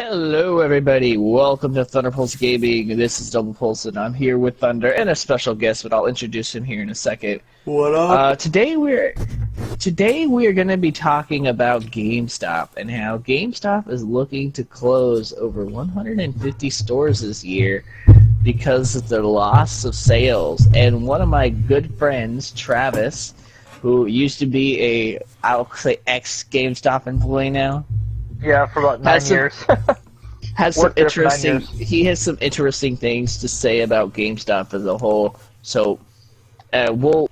Hello, everybody. Welcome to Thunder Pulse Gaming. This is Double Pulse, and I'm here with Thunder and a special guest, but I'll introduce him here in a second. What up? Today we're going to be talking about GameStop and how GameStop is looking to close over 150 stores this year because of the loss of sales. And one of my good friends, Travis, who used to be I'll say ex-GameStop employee now. Yeah, for about 9 years. He has some interesting things to say about GameStop as a whole. So we'll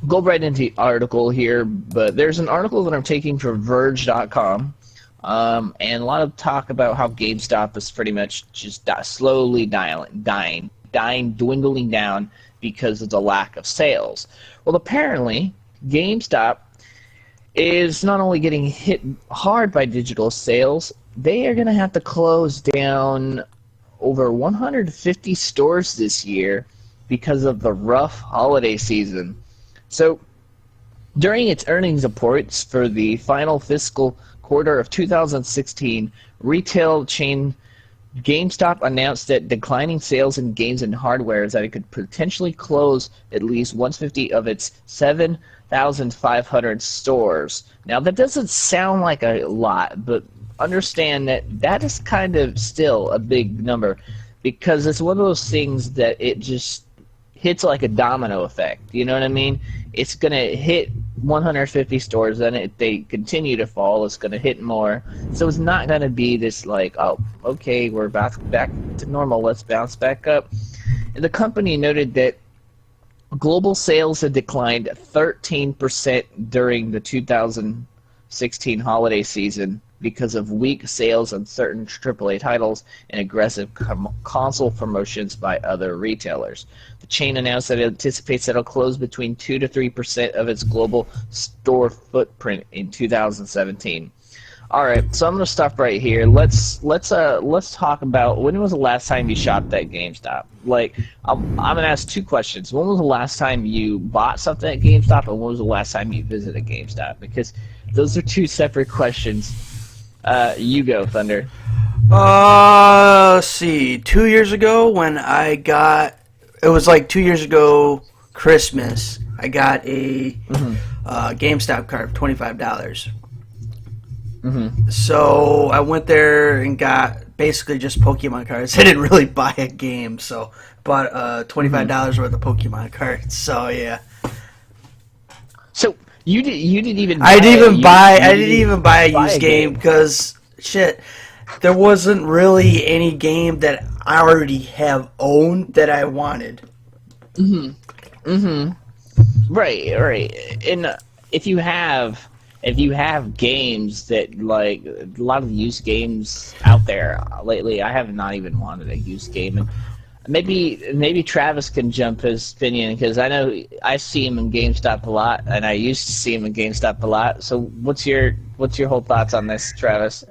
go right into the article here. But there's an article that I'm taking from Verge.com, and a lot of talk about how GameStop is pretty much just slowly dwindling down because of the lack of sales. Well, apparently, GameStop is not only getting hit hard by digital sales, they are going to have to close down over 150 stores this year because of the rough holiday season. So, during its earnings reports for the final fiscal quarter of 2016, retail chain GameStop announced that declining sales in games and hardware is that it could potentially close at least 150 of its 7,500 stores. Now, that doesn't sound like a lot, but understand that that is kind of still a big number because it's one of those things that it just hits like a domino effect. You know what I mean? It's going to hit 150 stores, then if they continue to fall, it's going to hit more. So it's not going to be this like, oh, okay, we're back to normal, let's bounce back up. And the company noted that global sales had declined 13% during the 2016 holiday season because of weak sales on certain AAA titles and aggressive console promotions by other retailers. The chain announced that it anticipates that it'll close between 2 to 3% of its global store footprint in 2017. All right, so I'm going to stop right here. Let's talk about when was the last time you shopped at GameStop? Like, I'm going to ask two questions. When was the last time you bought something at GameStop, and when was the last time you visited GameStop? Because those are two separate questions. You go, Thunder. Let's see. 2 years ago when it was like 2 years ago Christmas, I got a GameStop card for $25. So I went there and got basically just Pokemon cards. I didn't really buy a game, so bought $25 worth of Pokemon cards. So yeah. So you didn't even. I didn't even buy a used game because shit, there wasn't really any game that I already have owned that I wanted. Right. And if you have games that, like, a lot of the used games out there lately, I have not even wanted a used game. And maybe Travis can jump his opinion because I know I see him in GameStop a lot, and I used to see him in GameStop a lot. So what's your whole thoughts on this, Travis?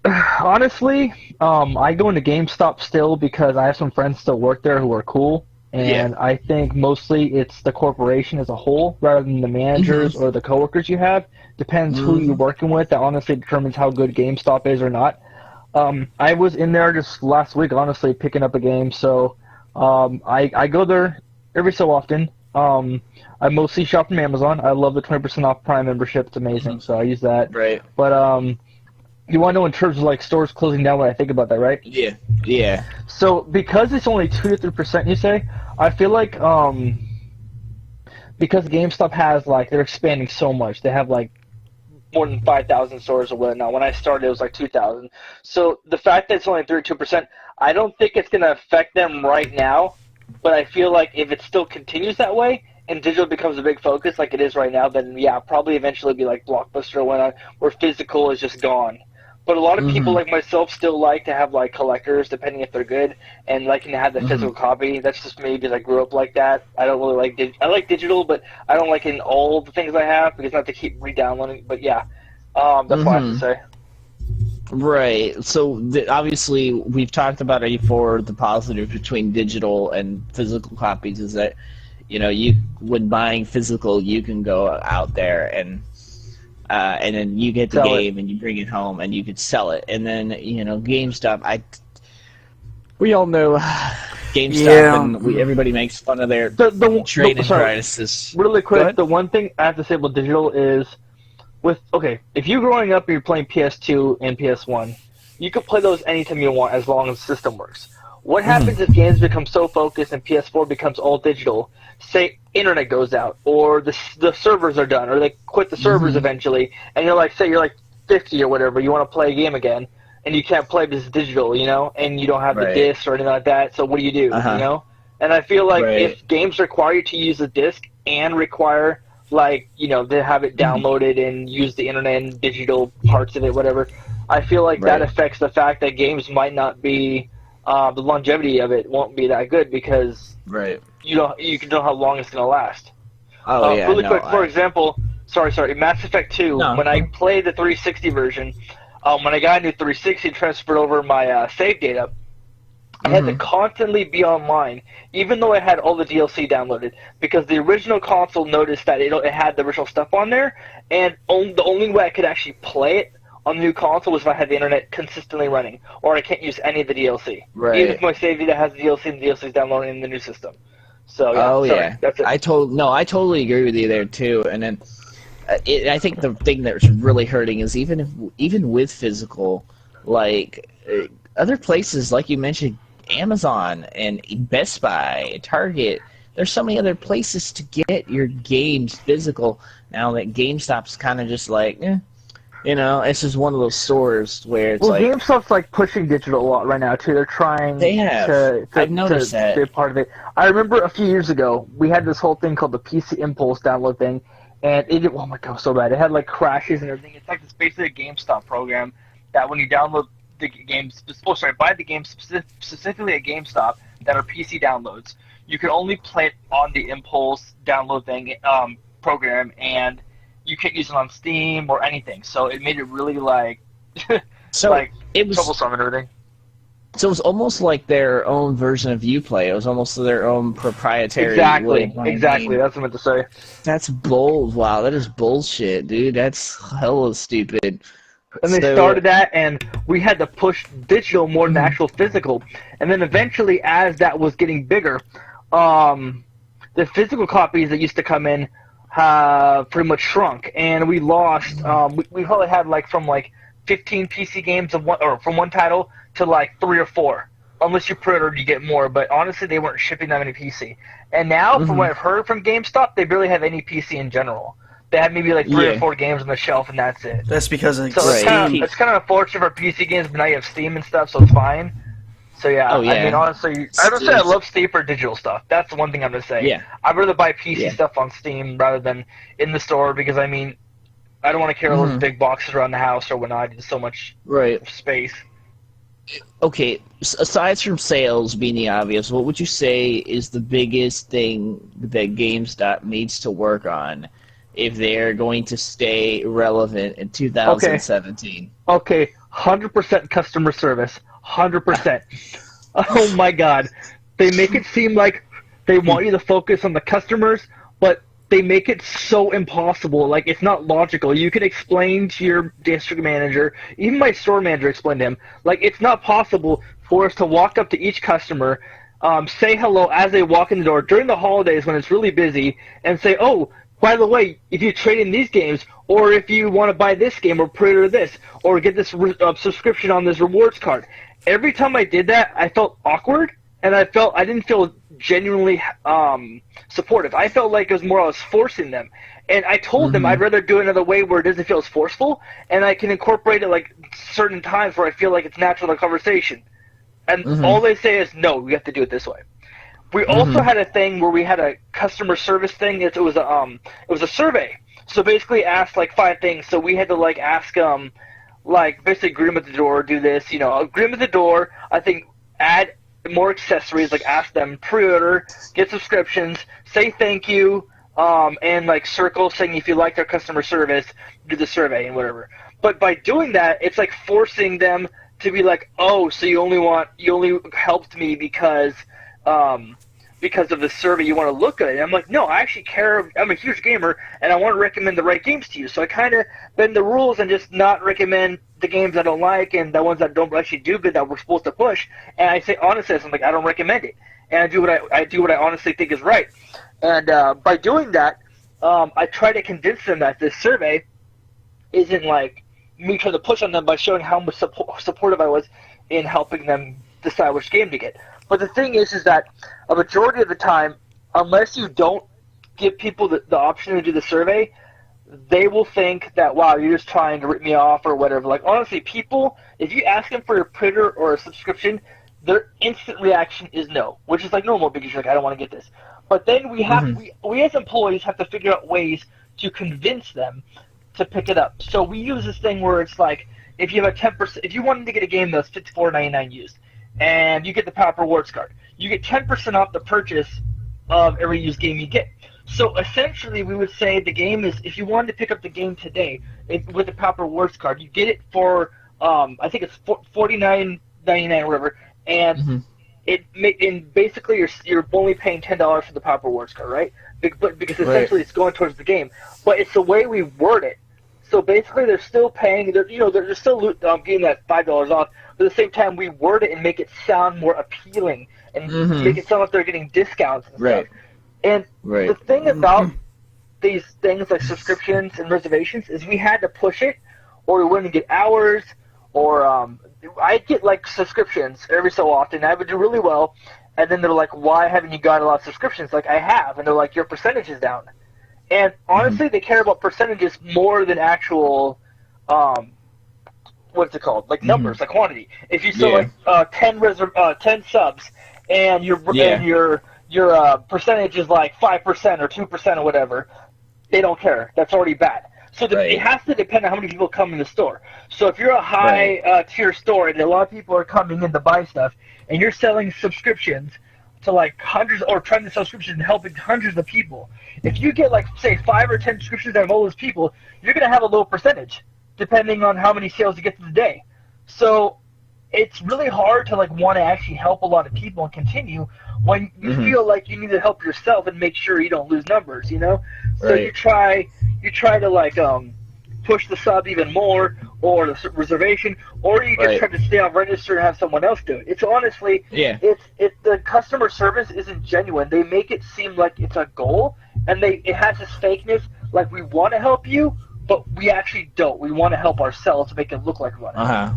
Honestly, I go into GameStop still because I have some friends still work there who are cool, and yeah. I think mostly it's the corporation as a whole rather than the managers or the coworkers you have. Depends who you're working with. That honestly determines how good GameStop is or not. I was in there just last week, honestly, picking up a game, so I go there every so often. I mostly shop from Amazon. I love the 20% off Prime membership. It's amazing, so I use that. Right. But you want to know in terms of like stores closing down when I think about that, right? Yeah. So because it's only 2 to 3%, you say, I feel like because GameStop has they're expanding so much. They have more than 5,000 stores or whatnot. When I started, it was 2,000. So the fact that it's only 32%, I don't think it's going to affect them right now. But I feel like if it still continues that way and digital becomes a big focus like it is right now, then yeah, probably eventually be like Blockbuster or whatnot, where physical is just gone. But a lot of people like myself still like to have collectors, depending if they're good, and liking to have the physical copy. That's just me because I grew up like that. I don't really like I like digital, but I don't like in all the things I have because not to keep re-downloading. But yeah, that's what I have to say. Right. So obviously we've talked about it before. The positive between digital and physical copies is that when buying physical, you can go out there and and then you get the Sell it. game and you bring it home and you could sell it. And then GameStop, we all know GameStop, and everybody makes fun of their trade-in prices. Really quick, the one thing I have to say about digital is, if you're growing up and you're playing PS2 and PS1, you can play those anytime you want as long as the system works. What happens if games become so focused and PS4 becomes all digital? Say internet goes out, or the servers are done, or they quit the servers eventually, and you're like 50 or whatever, you want to play a game again, and you can't play because it's digital, and you don't have the disc or anything like that, so what do you do, And I feel like if games require you to use a disc and require, to have it downloaded and use the internet and digital parts of it, whatever, I feel like that affects the fact that games might not be, the longevity of it won't be that good because you can know how long it's going to last. Really quick, for example, sorry, Mass Effect 2, when I played the 360 version, when I got a new 360 and transferred over my save data, I had to constantly be online, even though I had all the DLC downloaded, because the original console noticed that it had the original stuff on there, and the only way I could actually play it on the new console was if I had the internet consistently running, or I can't use any of the DLC. Even if my save data has the DLC and the DLC is downloaded in the new system. So that's it. I totally agree with you there too. And then I think the thing that's really hurting is even with physical, other places like you mentioned, Amazon and Best Buy, Target. There's so many other places to get your games physical now that GameStop's kind of just it's just one of those stores where it's GameStop's pushing digital a lot right now too. They're trying I've noticed that. be a part of it. I remember a few years ago we had this whole thing called the PC Impulse download thing, and it did, oh my god, so bad. It had crashes and everything. It's this basically a GameStop program that when you download the games, buy the games specifically at GameStop that are PC downloads, you can only play it on the Impulse download thing program, and you can't use it on Steam or anything. So it made it really troublesome and everything. So it was almost like their own version of Uplay. It was almost their own proprietary. Exactly. That's what I meant to say. That's bold. Wow, that is bullshit, dude. That's hella stupid. And they started that, and we had to push digital more than actual physical. And then eventually, as that was getting bigger, the physical copies that used to come in pretty much shrunk, and we lost. We probably had from 15 PC games from one title to 3 or 4, unless you pre-ordered, you get more. But honestly, they weren't shipping that many PC. And now, from what I've heard from GameStop, they barely have any PC in general. They have maybe 3 or 4 games on the shelf, and that's it. That's because of Steam. It's kind of unfortunate for PC games, but now you have Steam and stuff, so it's fine. So I mean, honestly, I don't say I love Steam for digital stuff. That's the one thing I'm gonna say. Yeah. I'd rather buy PC stuff on Steam rather than in the store, because I mean, I don't want to carry all those big boxes around the house or whatnot. It's so much space. Okay, aside from sales being the obvious, what would you say is the biggest thing that GameStop needs to work on if they're going to stay relevant in 2017? Okay, 100% customer service. 100%. Oh my god. They make it seem like they want you to focus on the customers, but they make it so impossible. It's not logical. You can explain to your district manager, even my store manager explained to him, it's not possible for us to walk up to each customer, say hello as they walk in the door during the holidays when it's really busy, and say, oh, by the way, if you trade in these games, or if you want to buy this game or pre-order this, or get this subscription on this rewards card. Every time I did that, I felt awkward, and I didn't feel genuinely supportive. I felt like it was more I was forcing them. And I told them I'd rather do it another way where it doesn't feel as forceful, and I can incorporate it certain times where I feel like it's natural in conversation. And all they say is, no, we have to do it this way. We also had a thing where we had a customer service thing. It was a survey. So basically asked 5 things. So we had to ask basically agree them at the door, do this, agree them at the door. I think add more accessories, ask them pre-order, get subscriptions, say thank you, and circle saying if you like their customer service, do the survey and whatever. But by doing that, it's forcing them to be oh, so you only helped me because because of the survey you want to look at it. And I'm like, no, I actually care. I'm a huge gamer, and I want to recommend the right games to you. So I kind of bend the rules and just not recommend the games I don't like and the ones that don't actually do good that we're supposed to push. And I say honestly, I'm like, I don't recommend it, and I do what I honestly think is right. And by doing that, I try to convince them that this survey isn't like me trying to push on them by showing how much supportive I was in helping them decide which game to get. But the thing is that a majority of the time, unless you don't give people the option to do the survey, they will think that, wow, you're just trying to rip me off or whatever. Like, honestly, people, if you ask them for a printer or a subscription, their instant reaction is no, which is like normal because you're like, I don't want to get this. But then we as employees have to figure out ways to convince them to pick it up. So we use this thing where it's like, if you have a 10%, if you wanted to get a game that's $54.99 used, and you get the Power Rewards card, you get 10% off the purchase of every used game you get. So essentially, we would say the game is, if you wanted to pick up the game today with the Power Rewards card, you get it for I think it's $49.99 or whatever, and and basically you're only paying $10 for the Power Rewards card, right? Because essentially it's going towards the game, but it's the way we word it. So basically, they're still paying. They're still getting that $5 off. But at the same time, we word it and make it sound more appealing and make it sound like they're getting discounts and stuff. And the thing about these things like subscriptions and reservations is we had to push it, or we wouldn't get hours. Or I'd get like subscriptions every so often. I would do really well, and then they're like, "Why haven't you got a lot of subscriptions?" Like, I have, and they're like, "Your percentage is down." And honestly, they care about percentages more than actual, what's it called? Like numbers, like quantity. If you sell like 10 subs, and your percentage is like 5% or 2% or whatever, they don't care. That's already bad. So it has to depend on how many people come in the store. So if you're a high tier store and a lot of people are coming in to buy stuff, and you're selling subscriptions to like hundreds, or trying to sell subscriptions and helping hundreds of people, if you get like say 5 or 10 subscriptions out of all those people, you're going to have a low percentage depending on how many sales you get through the day. So it's really hard to like want to actually help a lot of people and continue when you feel like you need to help yourself and make sure you don't lose numbers, you know? So you try to like push the sub even more, or the reservation, or you just try to stay on register and have someone else do it. It's honestly, it's the customer service isn't genuine. They make it seem like it's a goal, and it has this fakeness, like we want to help you, but we actually don't. We want to help ourselves to make it look like we want to help.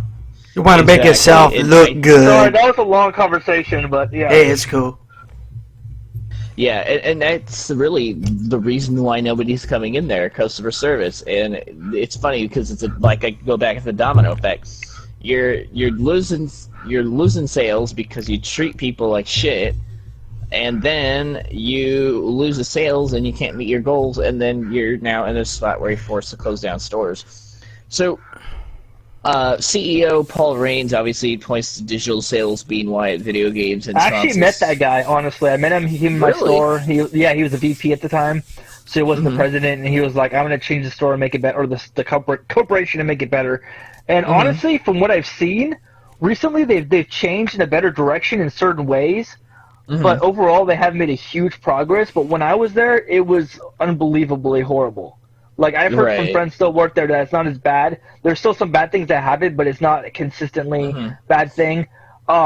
You want to make yourself look good. Sorry, that was a long conversation, but yeah. Hey, it's cool. Yeah, and that's really the reason why nobody's coming in there, customer service. And it's funny because it's like I go back to the domino effect. You're losing sales because you treat people like shit, and then you lose the sales and you can't meet your goals, and then you're now in a spot where you're forced to close down stores. So CEO Paul Raines obviously points to digital sales being why at video games and I actually met that guy, honestly. I met him in my store. He was a VP at the time, so he wasn't the president, and he was like, I'm going to change the store and make it better, or the corporation and make it better. And honestly, from what I've seen, recently they've changed in a better direction in certain ways, but overall they haven't made a huge progress. But when I was there, it was unbelievably horrible. Like, I've heard from friends still work there that it's not as bad. There's still some bad things that happen, but it's not a consistently bad thing.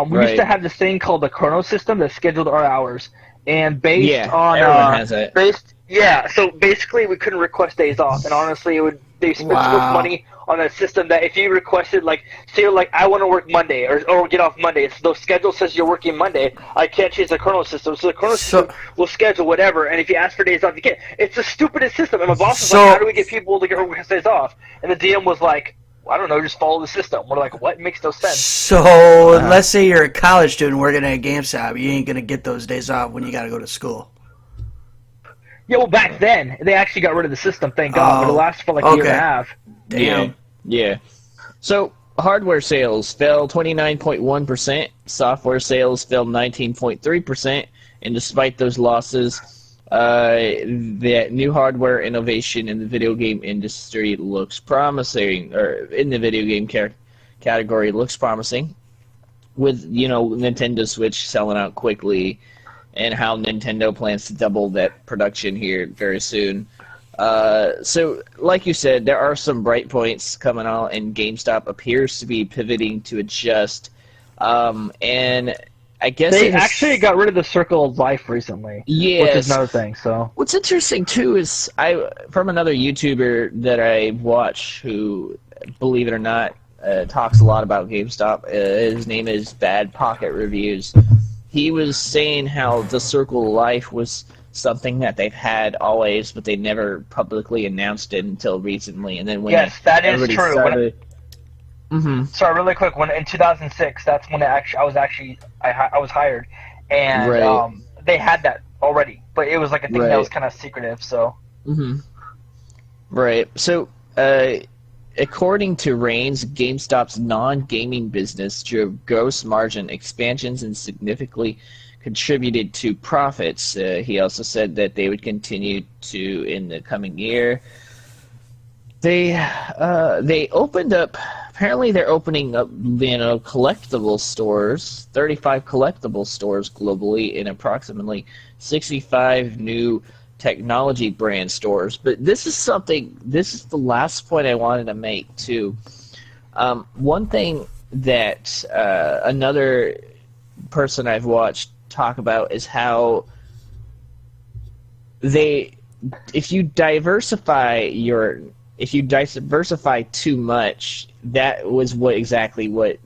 We used to have this thing called the Chrono system that scheduled our hours. And based on... everyone has it. So basically we couldn't request days off. And honestly, they spent so much money on a system that if you requested, like, say, like, I want to work Monday or get off Monday, so the schedule says you're working Monday, I can't change the Chrono system, so the Chrono system will schedule whatever, and if you ask for days off, you can't. It's the stupidest system, and my boss was like, how do we get people to get days off? And the DM was like, I don't know, just follow the system. We're like, what? It makes no sense. So, let's say you're a college student working at a GameStop, you ain't going to get those days off when you got to go to school. Yeah, well, back then, they actually got rid of the system, thank God, but it lasted for like a year and a half. Damn. Yeah. So, hardware sales fell 29.1%, software sales fell 19.3%, and despite those losses, the new hardware innovation in the video game industry looks promising, or in the video game category looks promising, with, Nintendo Switch selling out quickly, and how Nintendo plans to double that production here very soon. So, like you said, there are some bright points coming out, and GameStop appears to be pivoting to adjust. And I guess they actually got rid of the Circle of Life recently, yes. which is another thing. So what's interesting too is from another YouTuber that I watch who, believe it or not, talks a lot about GameStop. His name is Bad Pocket Reviews. He was saying how the Circle of Life was something that they've had always, but they never publicly announced it until recently. And then when yes, that is true. Started, Sorry, really quick. When in 2006, that's when I was hired, and they had that already, but it was like a thing that was kind of secretive. So. Right. So, according to Raines, GameStop's non-gaming business drove gross margin expansions and significantly contributed to profits. He also said that they would continue to in the coming year. They opened up. Apparently, they're opening up, collectible stores, 35 collectible stores globally, in approximately 65 new technology brand stores. But this is the last point I wanted to make too. One thing that another person I've watched talk about is how if you diversify too much, that's exactly what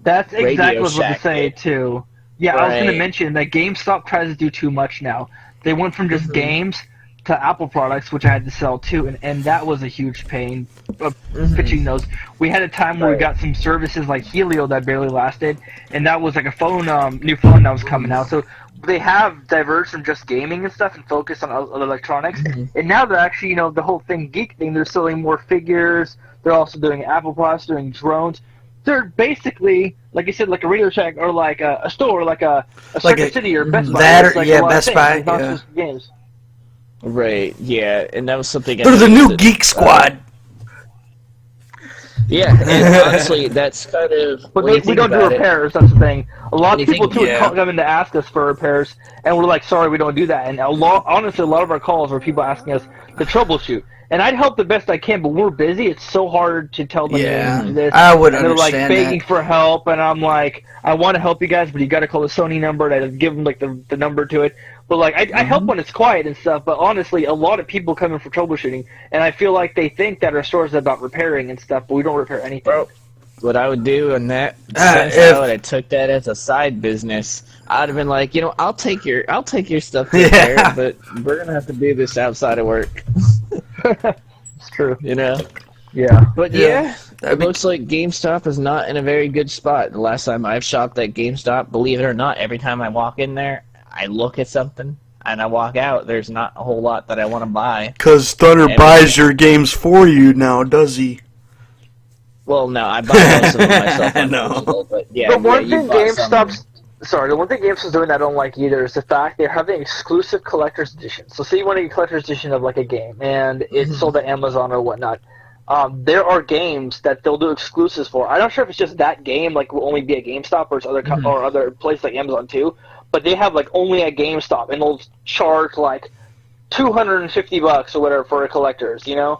I was going to say too. Yeah, right. I was going to mention that GameStop tries to do too much now. They went from just games to Apple products, which I had to sell too, and that was a huge pain pitching those. We had a time where we got some services like Helio that barely lasted, and that was like a new phone that was coming out. So they have diverged from just gaming and stuff and focused on other electronics. And now they're actually, the whole geek thing, they're selling more figures. They're also doing Apple products, doing drones. They're basically, like I said, like a Radio Shack or like a store, like a Circuit City or Best Buy. Best Buy. Not just games. Right, yeah, and that was something... They're the new Geek Squad! Yeah, and honestly, that's kind of... But we don't do repairs, that's the thing. A lot of people, too, come in to ask us for repairs, and we're like, sorry, we don't do that. And honestly, a lot of our calls are people asking us to troubleshoot. And I'd help the best I can, but we're busy. It's so hard to tell them to do this. I would and understand they're, begging for help, and I'm like, I want to help you guys, but you got to call the Sony number, and I give them, the number to it. But, I help when it's quiet and stuff, but honestly, a lot of people come in for troubleshooting, and I feel like they think that our store is about repairing and stuff, but we don't repair anything. Bro, what I would do in that sense, I took that as a side business. I'd have been like, I'll take your stuff to repair, but we're going to have to do this outside of work. It's true. Yeah. But it looks like GameStop is not in a very good spot. The last time I've shopped at GameStop, believe it or not, every time I walk in there, I look at something, and I walk out. There's not a whole lot that I want to buy. Because Thunder buys your games for you now, does he? Well, no, I buy most of them myself. I know. But yeah, the one thing GameStop's doing that I don't like either is the fact they're having exclusive collector's editions. So say you want a collector's edition of a game, and it's sold at Amazon or whatnot. There are games that they'll do exclusives for. I'm not sure if it's just that game, will only be at GameStop, or it's or other places like Amazon too. But they have only at GameStop, and they'll charge $250 or whatever for a collector's, And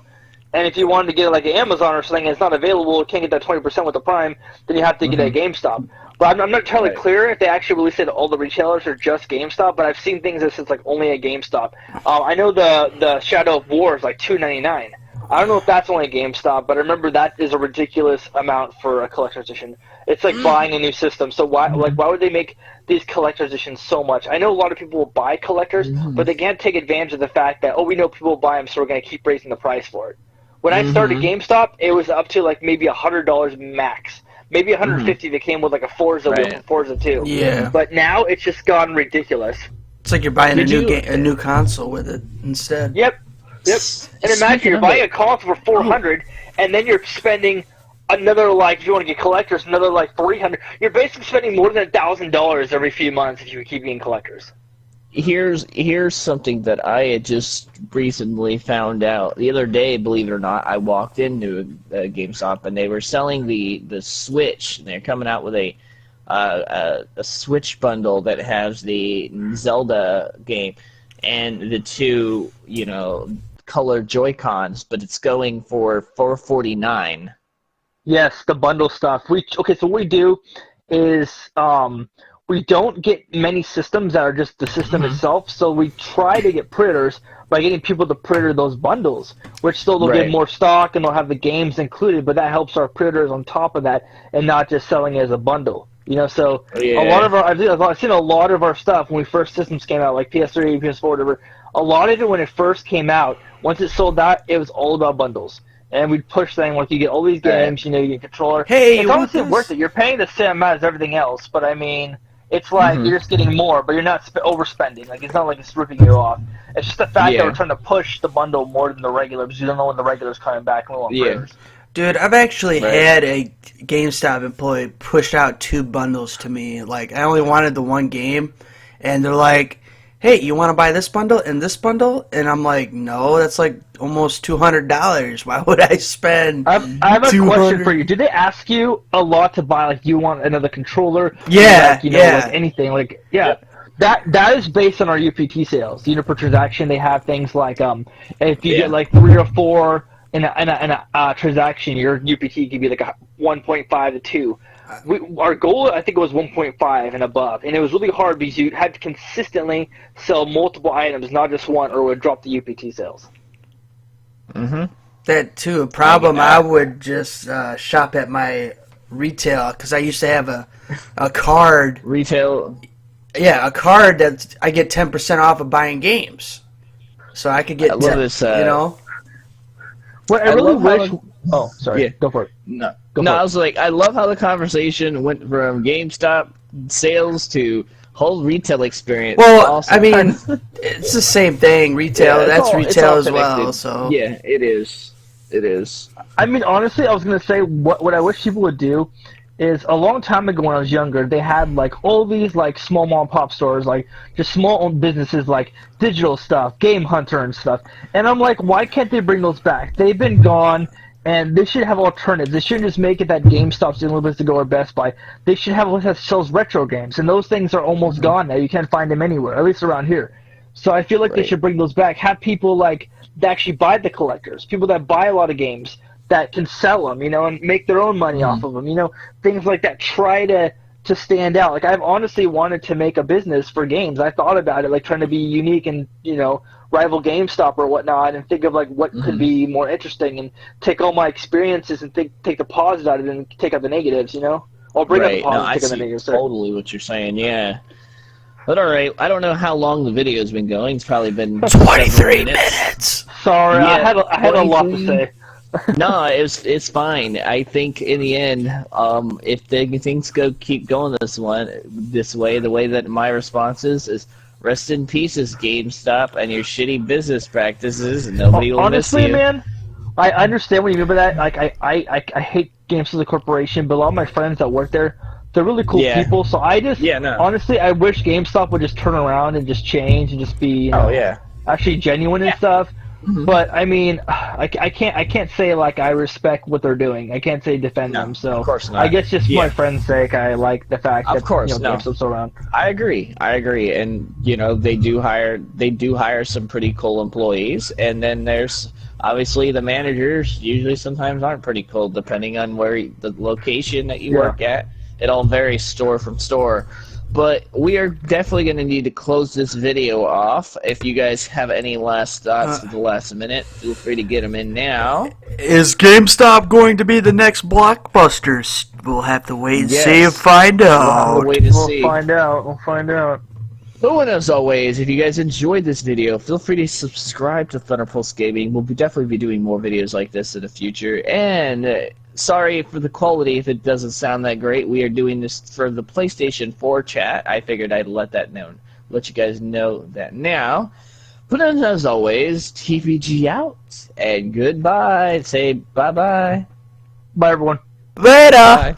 if you wanted to get it at Amazon or something and it's not available, can't get that 20% with the Prime, then you have to get it at GameStop. But I'm not entirely clear if they actually released it at all the retailers or just GameStop, but I've seen things that says only at GameStop. I know the Shadow of War is $2.99. I don't know if that's only at GameStop, but I remember that is a ridiculous amount for a collector's edition. It's like buying a new system. So why would they make these collector's editions so much? I know a lot of people will buy collectors, but they can't take advantage of the fact that, we know people will buy them, so we're going to keep raising the price for it. When I started GameStop, it was up to maybe $100 max. Maybe $150 that came with a Forza wheel from Forza 2. Yeah. But now it's just gone ridiculous. It's like you're buying a new console with it instead. Yep. And imagine you're buying a console for $400, and then you're spending another if you want to get collectors, another $300. You're basically spending more than $1,000 every few months if you keep getting collectors. Here's something that I had just recently found out. The other day, believe it or not, I walked into GameStop, and they were selling the Switch, and they're coming out with a a Switch bundle that has the Zelda game and the two, colored Joy-Cons, but it's going for $449. Yes, the bundle stuff. So what we do is we don't get many systems that are just the system itself, so we try to get pre-orders by getting people to pre-order those bundles, which still they'll get more stock and they'll have the games included, but that helps our pre-orders on top of that and not just selling it as a bundle. So a lot of I've seen a lot of our stuff when first systems came out, like PS3, PS4, whatever. A lot of it when it first came out, once it sold out, it was all about bundles. And we'd push things like you get all these games, you get a controller. Hey, it's honestly worth it. You're paying the same amount as everything else, but I mean, it's like you're just getting more, but you're not overspending. Like it's not like it's ripping you off. It's just the fact that we're trying to push the bundle more than the regular because you don't know when the regular's coming back and we want pre-orders. Dude, I've actually had a GameStop employee push out 2 bundles to me. Like, I only wanted the one game, and they're like, hey, you want to buy this bundle and this bundle? And I'm like, no, that's like almost $200. Why would I spend I have a question for you. Did they ask you a lot to buy, like, you want another controller? Yeah, like, like anything. Like, That is based on our UPT sales. Per transaction, they have things like if you get like 3 or 4 in a transaction, your UPT could be like a 1.5 to 2. Our goal, I think, was 1.5 and above, and it was really hard because you had to consistently sell multiple items, not just one, or it would drop the UPT sales. That too. A problem. I would just shop at my retail because I used to have a card. Retail. Yeah, a card that I get 10% off of buying games, so I could get. I love this. What I really wish. Oh, sorry. Yeah. Go for it. No, I was like, I love how the conversation went from GameStop sales to whole retail experience. Well, I mean, it's the same thing. Retail, that's retail as well. So yeah, it is. It is. I mean, honestly, I was gonna say what I wish people would do is a long time ago when I was younger, they had like all these like small mom and pop stores, like just small owned businesses like Digital Stuff, Game Hunter and stuff. And I'm like, why can't they bring those back? They've been gone. And they should have alternatives. They shouldn't just make it that GameStop's the only place to go or Best Buy. They should have a list that sells retro games, and those things are almost gone now. You can't find them anywhere, at least around here. So I feel like they should bring those back. Have people like that actually buy the collectors, people that buy a lot of games that can sell them, and make their own money off of them. Things like that. Try to stand out. Like I've honestly wanted to make a business for games. I thought about it, like trying to be unique and rival GameStop or whatnot, and think of like what could be more interesting, and take all my experiences and take the positives out of it and take out the negatives. Or bring out the positives, take out the negatives. Totally what you're saying. Yeah. But all right, I don't know how long the video's been going. It's probably been 23 minutes. Sorry, I had a lot to say. No, it's fine. I think in the end, if things keep going this way, the way that my response is rest in pieces, GameStop, and your shitty business practices, and nobody will miss you. Honestly, man, I understand what you mean by that. Like, I hate GameStop as a corporation, but a lot of my friends that work there, they're really cool people. So I just, honestly, I wish GameStop would just turn around and just change and just be, actually genuine and stuff. But I mean, I can't say like I respect what they're doing. I can't say defend them. So of course not. I guess just for my friend's sake, I like the fact that GameStop's around. I agree, and they do hire some pretty cool employees, and then there's obviously the managers. Usually, sometimes aren't pretty cool, depending on the location that you work at. It all varies store from store. But we are definitely going to need to close this video off. If you guys have any last thoughts at the last minute, feel free to get them in now. Is GameStop going to be the next Blockbuster? We'll have to wait and see and find out. We'll find out. Oh, and as always, if you guys enjoyed this video, feel free to subscribe to Thunder Pulse Gaming. We'll definitely be doing more videos like this in the future. And sorry for the quality if it doesn't sound that great. We are doing this for the PlayStation 4 chat. I figured I'd let you guys know that now. But as always, TVG out and goodbye. Say bye-bye. Bye, everyone. Later. Bye.